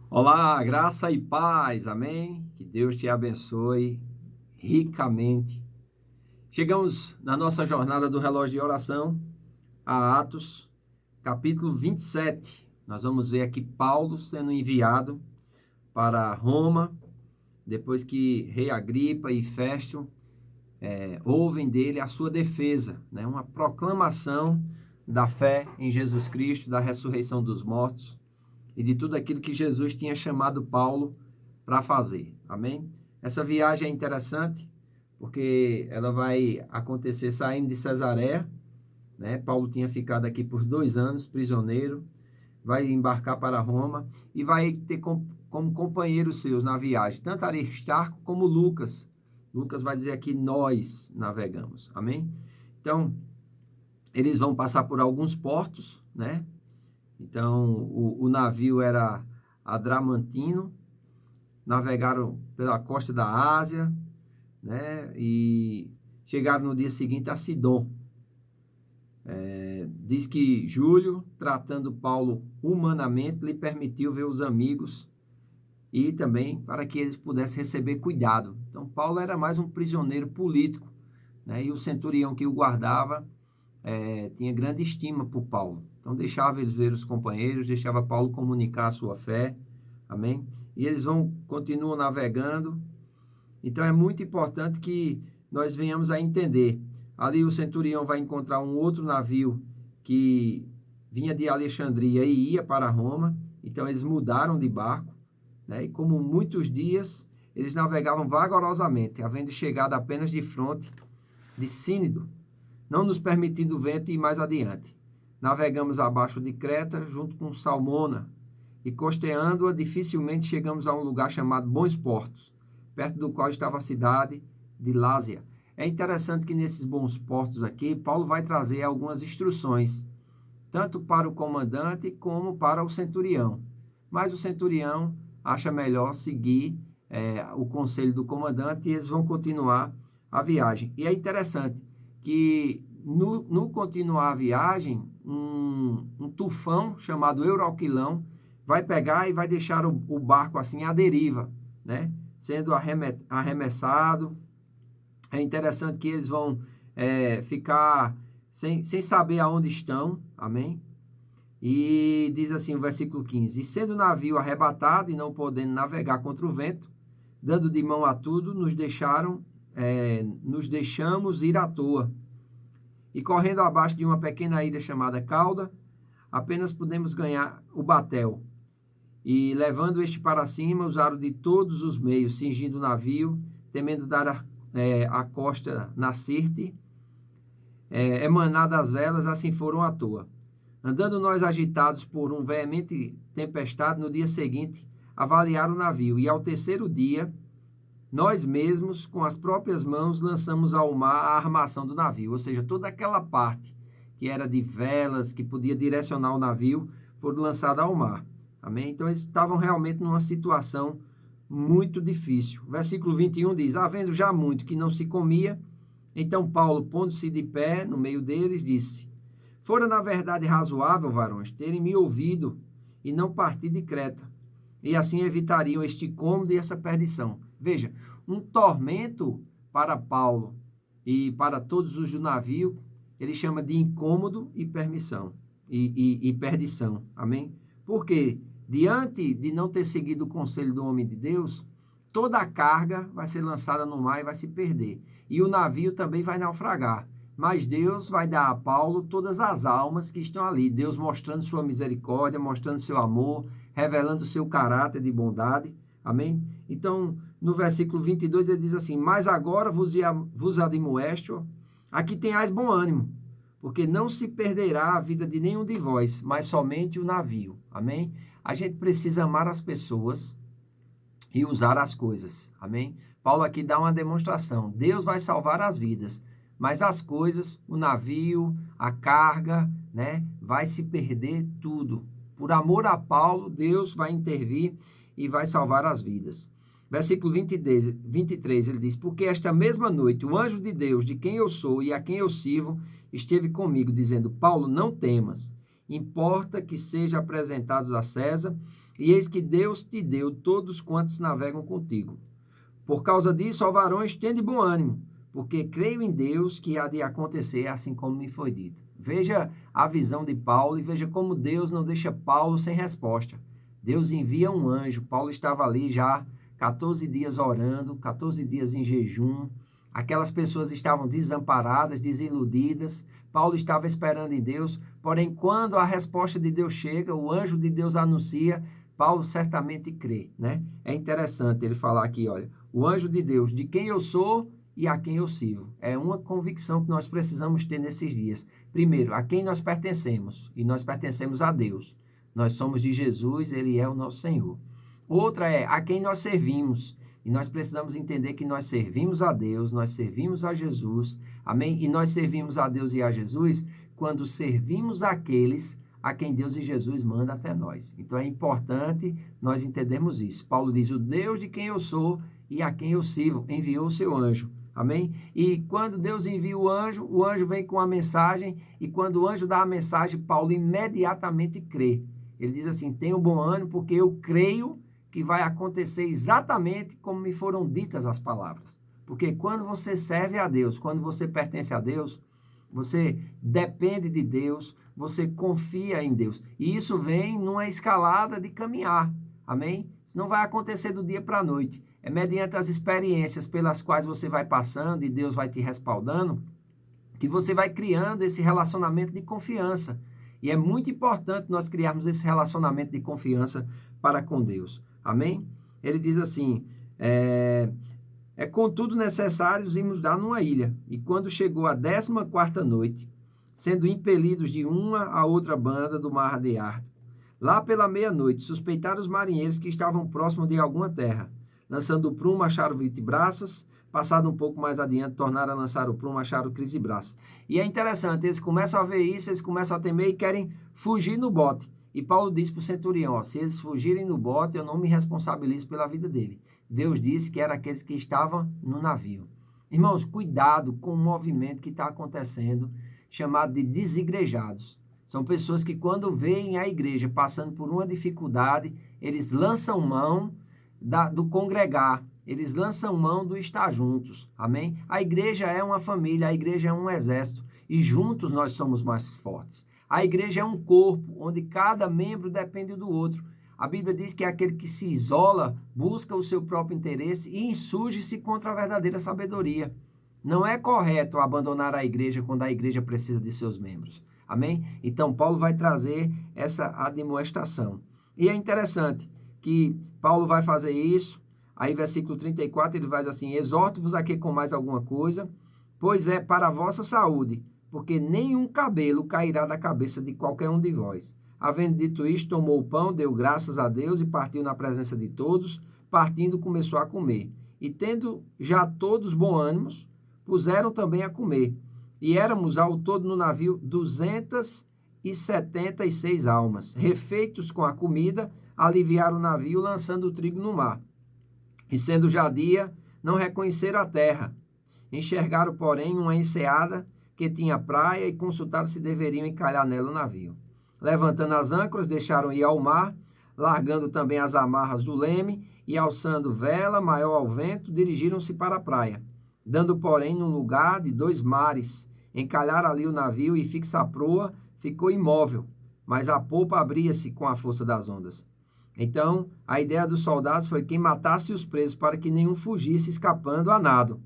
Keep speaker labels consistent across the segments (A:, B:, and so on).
A: Olá, graça e paz, amém? Que Deus te abençoe ricamente. Chegamos na nossa jornada do relógio de oração a Atos, capítulo 27. Nós vamos ver aqui Paulo sendo enviado para Roma, depois que Rei Agripa e Festo ouvem dele a sua defesa, né? Uma proclamação da fé em Jesus Cristo, da ressurreição dos mortos e de tudo aquilo que Jesus tinha chamado Paulo para fazer. Amém? Essa viagem é interessante porque ela vai acontecer saindo de Cesareia, né? Paulo tinha ficado aqui por 2 anos, prisioneiro, vai embarcar para Roma e vai ter como companheiros seus na viagem, tanto Aristarco como Lucas. Lucas vai dizer aqui, nós navegamos. Amém? Então, eles vão passar por alguns portos, né? Então, o navio era Adramantino, navegaram pela costa da Ásia, né? E chegaram no dia seguinte a Sidom. Diz que Júlio, tratando Paulo humanamente, lhe permitiu ver os amigos e também para que eles pudessem receber cuidado. Então, Paulo era mais um prisioneiro político, né? E o centurião que o guardava tinha grande estima por Paulo. Então, deixava eles ver os companheiros, deixava Paulo comunicar a sua fé, amém? E eles continuam navegando. Então, é muito importante que nós venhamos a entender. Ali o centurião vai encontrar um outro navio que vinha de Alexandria e ia para Roma. Então, eles mudaram de barco, né? E como muitos dias, eles navegavam vagarosamente, havendo chegado apenas de fronte de Sínido, não nos permitindo o vento ir mais adiante. Navegamos abaixo de Creta, junto com Salmona, e costeando-a, dificilmente chegamos a um lugar chamado Bons Portos, perto do qual estava a cidade de Lásia. É interessante que nesses bons portos aqui, Paulo vai trazer algumas instruções, tanto para o comandante como para o centurião. Mas o centurião acha melhor seguir o conselho do comandante e eles vão continuar a viagem. E é interessante que no continuar a viagem, um tufão chamado Euroquilão vai pegar e vai deixar o barco assim à deriva, né? Sendo arremessado. É interessante que eles vão ficar sem saber aonde estão, amém? E diz assim o versículo 15: E sendo o navio arrebatado e não podendo navegar contra o vento, dando de mão a tudo, nos deixamos ir à toa. E correndo abaixo de uma pequena ilha chamada Cauda, apenas pudemos ganhar o batel. E levando este para cima, usaram de todos os meios, cingindo o navio, temendo dar a costa na Sirte, emanada as velas, assim foram à toa. Andando nós agitados por uma veemente tempestade, no dia seguinte, avaliaram o navio, e ao terceiro dia, nós mesmos, com as próprias mãos, lançamos ao mar a armação do navio, ou seja, toda aquela parte que era de velas, que podia direcionar o navio, foram lançadas ao mar. Amém? Então, eles estavam realmente numa situação muito difícil. Versículo 21 diz, havendo já muito que não se comia, então Paulo, pondo-se de pé no meio deles, disse, fora na verdade razoável, varões, terem me ouvido e não partir de Creta, e assim evitariam este incômodo e essa perdição. Veja, um tormento para Paulo e para todos os do navio, ele chama de incômodo e permissão, e perdição, amém? Porque diante de não ter seguido o conselho do homem de Deus, toda a carga vai ser lançada no mar e vai se perder. E o navio também vai naufragar. Mas Deus vai dar a Paulo todas as almas que estão ali. Deus mostrando sua misericórdia, mostrando seu amor, revelando seu caráter de bondade. Amém? Então, no versículo 22, ele diz assim, mas agora vos admoesto, aqui tenhais bom ânimo, porque não se perderá a vida de nenhum de vós, mas somente o navio. Amém? A gente precisa amar as pessoas e usar as coisas. Amém? Paulo aqui dá uma demonstração. Deus vai salvar as vidas, mas as coisas, o navio, a carga, né, vai se perder tudo. Por amor a Paulo, Deus vai intervir e vai salvar as vidas. Versículo 23, ele diz, porque esta mesma noite o anjo de Deus, de quem eu sou e a quem eu sirvo, esteve comigo, dizendo, Paulo, não temas. importa que sejam apresentados a César, e eis que Deus te deu todos quantos navegam contigo. Por causa disso, ó varões, tende bom ânimo, porque creio em Deus que há de acontecer assim como me foi dito. Veja a visão de Paulo e veja como Deus não deixa Paulo sem resposta. Deus envia um anjo. Paulo estava ali já 14 dias orando, 14 dias em jejum. Aquelas pessoas estavam desamparadas, desiludidas. Paulo estava esperando em Deus, porém, quando a resposta de Deus chega, o anjo de Deus anuncia, Paulo certamente crê, né? É interessante ele falar aqui, olha, o anjo de Deus, de quem eu sou e a quem eu sirvo. É uma convicção que nós precisamos ter nesses dias. Primeiro, a quem nós pertencemos, e nós pertencemos a Deus. Nós somos de Jesus, ele é o nosso Senhor. Outra é a quem nós servimos, e nós precisamos entender que nós servimos a Deus, nós servimos a Jesus, amém? E nós servimos a Deus e a Jesus quando servimos aqueles a quem Deus e Jesus manda até nós. Então é importante nós entendermos isso. Paulo diz, o Deus de quem eu sou e a quem eu sirvo, enviou o seu anjo. Amém? E quando Deus envia o anjo vem com a mensagem, e quando o anjo dá a mensagem, Paulo imediatamente crê. Ele diz assim, tenho bom ânimo porque eu creio que vai acontecer exatamente como me foram ditas as palavras. Porque quando você serve a Deus, quando você pertence a Deus, você depende de Deus, você confia em Deus. E isso vem numa escalada de caminhar. Amém? Isso não vai acontecer do dia para a noite. É mediante as experiências pelas quais você vai passando e Deus vai te respaldando, que você vai criando esse relacionamento de confiança. E é muito importante nós criarmos esse relacionamento de confiança para com Deus. Amém? Ele diz assim, contudo necessário irmos dar numa ilha. E quando chegou a 14ª noite, sendo impelidos de uma a outra banda do mar de Ártico, lá pela meia-noite, suspeitaram os marinheiros que estavam próximos de alguma terra. Lançando o prumo, acharam vitebraças. Passado um pouco mais adiante, tornaram a lançar o prumo, acharam crisibraças. E é interessante, eles começam a ver isso, eles começam a temer e querem fugir no bote. E Paulo diz para o centurião, ó, se eles fugirem no bote, eu não me responsabilizo pela vida dele. Deus disse que eram aqueles que estavam no navio. Irmãos, cuidado com o movimento que está acontecendo, chamado de desigrejados. São pessoas que quando veem a igreja passando por uma dificuldade, eles lançam mão do congregar, eles lançam mão do estar juntos, amém? A igreja é uma família, a igreja é um exército, e juntos nós somos mais fortes. A igreja é um corpo, onde cada membro depende do outro. A Bíblia diz que aquele que se isola, busca o seu próprio interesse e insurge-se contra a verdadeira sabedoria. Não é correto abandonar a igreja quando a igreja precisa de seus membros, amém? Então, Paulo vai trazer essa admoestação. E é interessante que Paulo vai fazer isso. Aí, versículo 34, ele vai dizer assim, exorto-vos aqui com mais alguma coisa, pois é para a vossa saúde, porque nenhum cabelo cairá da cabeça de qualquer um de vós. Havendo dito isto, tomou o pão, deu graças a Deus e partiu na presença de todos. Partindo, começou a comer. E tendo já todos bom ânimos, puseram também a comer. E éramos ao todo no navio 276 almas. Refeitos com a comida, aliviaram o navio, lançando o trigo no mar. E sendo já dia, não reconheceram a terra. Enxergaram, porém, uma enseada que tinha praia e consultaram se deveriam encalhar nela o navio. Levantando as âncoras, deixaram ir ao mar, largando também as amarras do leme e alçando vela maior ao vento, dirigiram-se para a praia. Dando, porém, no lugar de 2 mares, encalharam ali o navio e fixa a proa, ficou imóvel, mas a popa abria-se com a força das ondas. Então, a ideia dos soldados foi quem matasse os presos para que nenhum fugisse escapando a nado.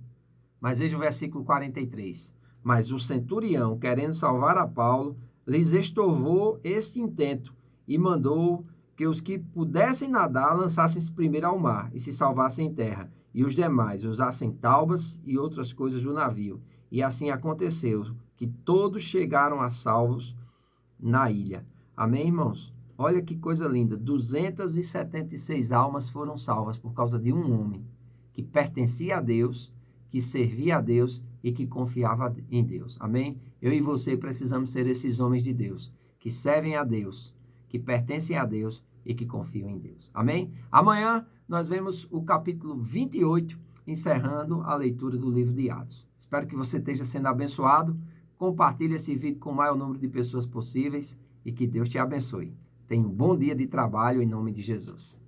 A: Mas veja o versículo 43. Mas o centurião, querendo salvar a Paulo, lhes estorvou este intento e mandou que os que pudessem nadar lançassem-se primeiro ao mar e se salvassem em terra, e os demais usassem taubas e outras coisas do navio. E assim aconteceu, que todos chegaram a salvos na ilha. Amém, irmãos? Olha que coisa linda, 276 almas foram salvas por causa de um homem que pertencia a Deus, que servia a Deus e que confiava em Deus. Amém? Eu e você precisamos ser esses homens de Deus, que servem a Deus, que pertencem a Deus e que confiam em Deus. Amém? Amanhã nós vemos o capítulo 28, encerrando a leitura do livro de Atos. Espero que você esteja sendo abençoado. Compartilhe esse vídeo com o maior número de pessoas possíveis e que Deus te abençoe. Tenha um bom dia de trabalho em nome de Jesus.